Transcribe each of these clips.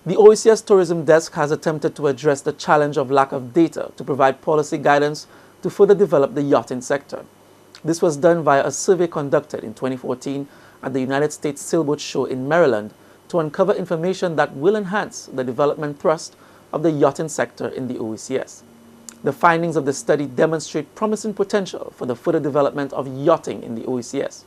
The OECS Tourism Desk has attempted to address the challenge of lack of data to provide policy guidance to further develop the yachting sector. This was done via a survey conducted in 2014 at the United States Sailboat Show in Maryland to uncover information that will enhance the development thrust of the yachting sector in the OECS. The findings of the study demonstrate promising potential for the further development of yachting in the OECS.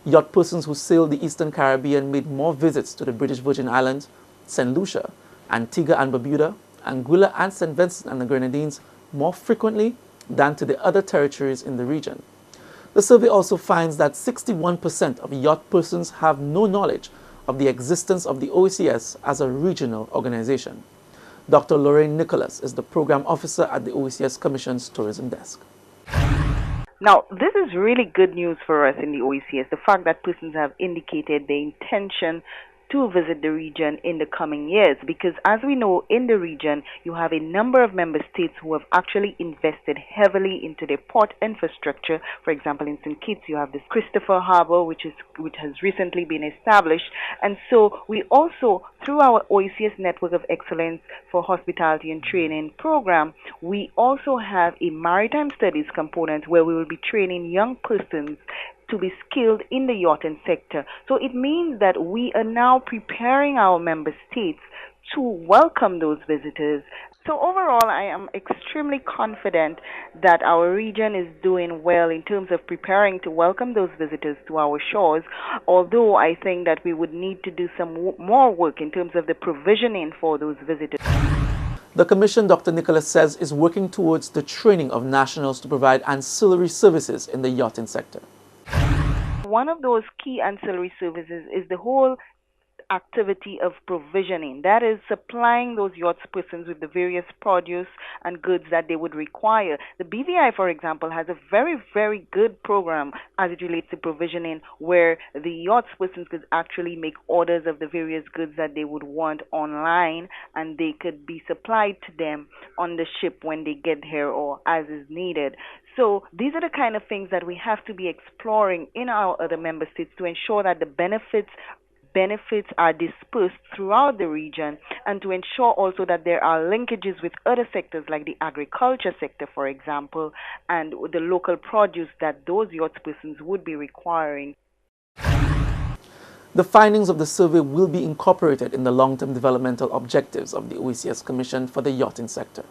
Yacht persons who sailed the Eastern Caribbean made more visits to the British Virgin Islands, St. Lucia, Antigua and Barbuda, Anguilla and St. Vincent and the Grenadines more frequently than to the other territories in the region. The survey also finds that 61% of yacht persons have no knowledge of the existence of the OECS as a regional organization. Dr. Lorraine Nicholas is the Program Officer at the OECS Commission's Tourism Desk. Now, this is really good news for us in the OECS, the fact that persons have indicated their intention to visit the region in the coming years, because as we know, in the region you have a number of member states who have actually invested heavily into their port infrastructure. For example, in St. Kitts you have this Christopher Harbour which has recently been established, and so we also, through our OECS Network of Excellence for Hospitality and Training program, we also have a maritime studies component where we will be training young persons to be skilled in the yachting sector. So it means that we are now preparing our member states to welcome those visitors. So overall, I am extremely confident that our region is doing well in terms of preparing to welcome those visitors to our shores, although I think that we would need to do some more work in terms of the provisioning for those visitors. The Commission, Dr. Nicholas says, is working towards the training of nationals to provide ancillary services in the yachting sector. One of those key ancillary services is the whole activity of provisioning, that is supplying those yacht persons with the various produce and goods that they would require. The BVI, for example, has a very, very good program as it relates to provisioning, where the yacht persons could actually make orders of the various goods that they would want online, and they could be supplied to them on the ship when they get here or as is needed. So these are the kind of things that we have to be exploring in our other member states to ensure that the benefits are dispersed throughout the region, and to ensure also that there are linkages with other sectors like the agriculture sector, for example, and the local produce that those yacht persons would be requiring. The findings of the survey will be incorporated in the long-term developmental objectives of the OECS Commission for the yachting sector.